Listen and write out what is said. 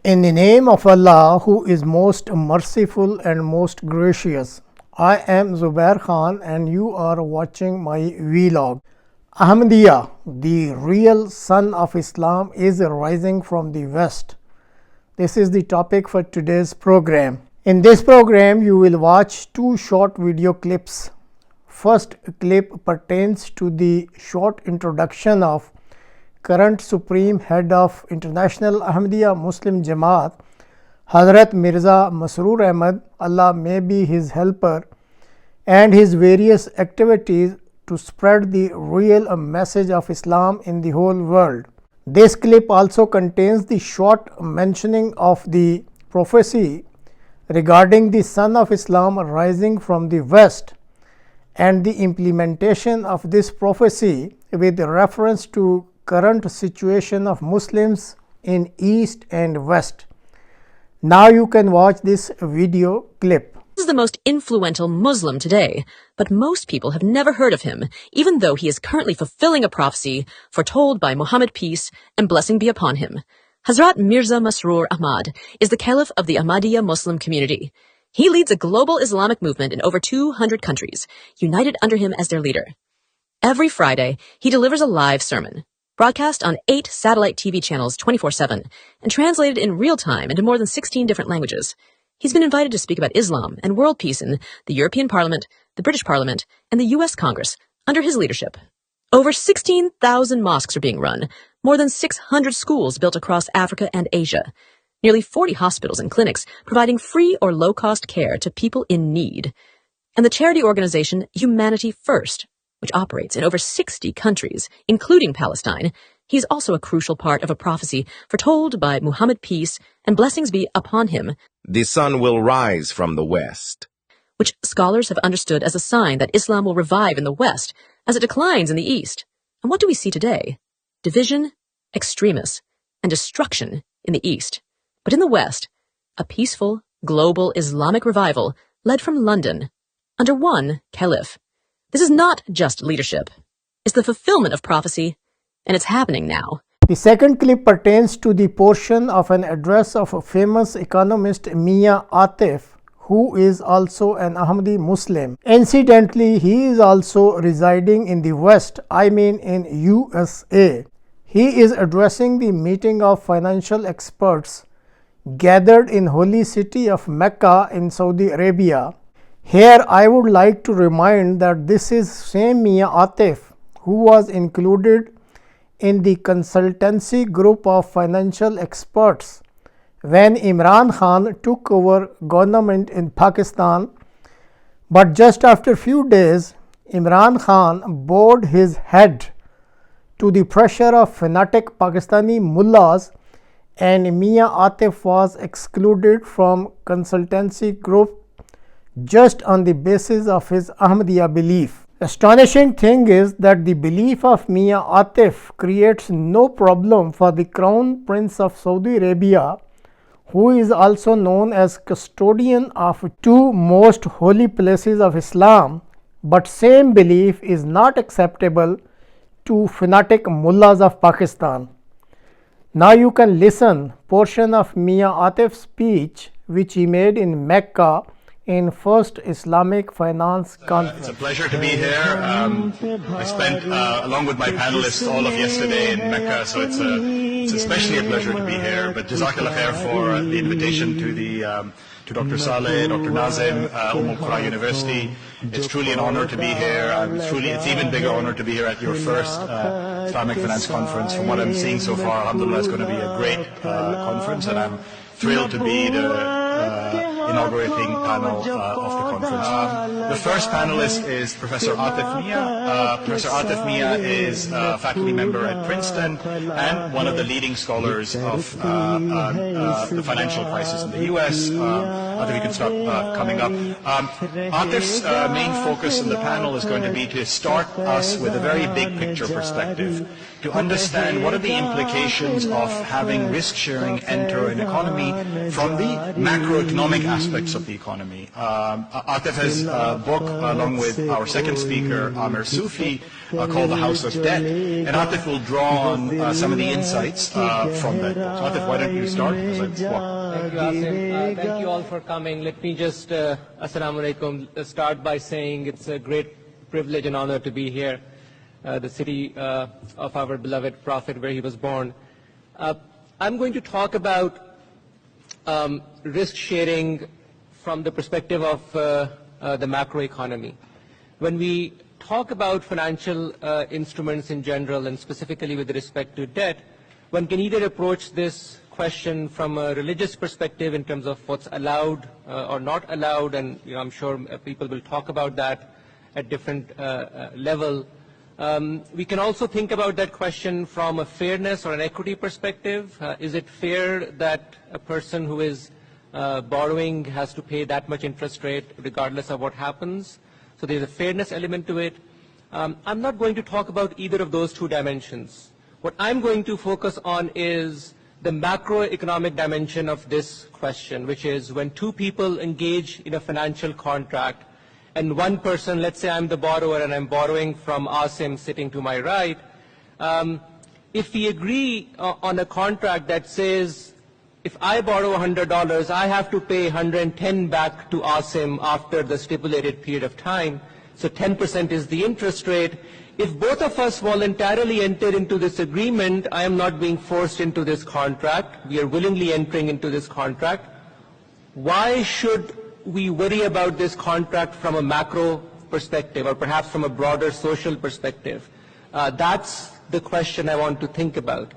In the name of Allah, who is most merciful and most gracious, I am Zubair Khan and you are watching my vlog. Ahmadiyya, the real son of Islam, is rising from the West. This is the topic for today's program. In this program, you will watch two short video clips. First clip pertains to the short introduction of current Supreme Head of International Ahmadiyya Muslim Jamat, Hazrat Mirza Masroor Ahmad, Allah may be his helper, and his various activities to spread the real message of Islam in the whole world. This clip also contains the short mentioning of the prophecy regarding the Son of Islam rising from the West and the implementation of this prophecy with reference to current situation of Muslims in East and West. Now you can watch this video clip. This is the most influential Muslim today, but most people have never heard of him, even though he is currently fulfilling a prophecy foretold by Muhammad, peace and blessing be upon him. Hazrat Mirza Masroor Ahmad is the Caliph of the Ahmadiyya Muslim community. He leads a global Islamic movement in over 200 countries, united under him as their leader. Every Friday, he delivers a live sermon, broadcast on 8 satellite TV channels 24/7, and translated in real time into more than 16 different languages. He's been invited to speak about Islam and world peace in the European Parliament, the British Parliament, and the US Congress under his leadership. Over 16,000 mosques are being run, more than 600 schools built across Africa and Asia, nearly 40 hospitals and clinics providing free or low-cost care to people in need, and the charity organization Humanity First, which operates in over 60 countries, including Palestine. He's also a crucial part of a prophecy foretold by Muhammad, peace and blessings be upon him. The sun will rise from the west, which scholars have understood as a sign that Islam will revive in the West as it declines in the East. And what do we see today? Division, extremis, and destruction in the East. But in the West, a peaceful, global Islamic revival led from London under one caliph. This is not just leadership. It's the fulfillment of prophecy, and it's happening now. The second clip pertains to the portion of an address of a famous economist Mian Atif, who is also an Ahmadi Muslim. Incidentally, he is also residing in the West, I mean in USA. He is addressing the meeting of financial experts gathered in holy city of Mecca in Saudi Arabia. Here I would like to remind that this is same Mian Atif who was included in the consultancy group of financial experts when Imran Khan took over government in Pakistan. But just after few days, Imran Khan bowed his head to the pressure of fanatic Pakistani mullahs, and Mian Atif was excluded from consultancy group just on the basis of his Ahmadiyya belief. Astonishing thing is that the belief of Mian Atif creates no problem for the Crown Prince of Saudi Arabia, who is also known as custodian of two most holy places of Islam, but same belief is not acceptable to fanatic mullahs of Pakistan. Now you can listen portion of Mian Atif's speech which he made in Mecca in first Islamic Finance Conference. It's a pleasure to be here. I spent, along with my panelists, all of yesterday in Mecca, so it's especially a pleasure to be here. But Jazakallah khair for the invitation to Dr. Saleh, Dr. Nazim, Al-Qura University. It's truly an honor to be here. It's even bigger honor to be here at your first Islamic Finance Conference. From what I'm seeing so far, alhamdulillah, it's going to be a great conference, and I'm thrilled to be the inaugurating panel of the conference. The first panelist is Professor Atif Mian. Professor Atif Mian is a faculty member at Princeton and one of the leading scholars of the financial crisis in the US. Atif, you can start coming up. Atif's main focus in the panel is going to be to start us with a very big picture perspective, to understand what are the implications of having risk-sharing enter an economy from the macroeconomic aspects of the economy. Atif has book along with our second speaker, Amir Sufi, called The House of Debt. And Atif will draw on some of the insights from that book. So Atif, why don't you start? As I walk. Thank you, Asim. Thank you all for coming. Let me just, assalamu alaikum, start by saying it's a great privilege and honor to be here, the city of our beloved Prophet where he was born. I'm going to talk about risk sharing from the perspective of the macroeconomy. When we talk about financial instruments in general and specifically with respect to debt, one can either approach this question from a religious perspective in terms of what's allowed or not allowed, and I'm sure people will talk about that at different level. We can also think about that question from a fairness or an equity perspective. Is it fair that a person who is borrowing has to pay that much interest rate regardless of what happens? So there's a fairness element to it. I'm not going to talk about either of those two dimensions. What I'm going to focus on is the macroeconomic dimension of this question, which is when two people engage in a financial contract and one person, let's say I'm the borrower and I'm borrowing from Asim sitting to my right, if we agree on a contract that says if I borrow $100, I have to pay 110 back to Asim after the stipulated period of time, so 10% is the interest rate. If both of us voluntarily enter into this agreement, I am not being forced into this contract, we are willingly entering into this contract, why should we worry about this contract from a macro perspective or perhaps from a broader social perspective? That's the question I want to think about.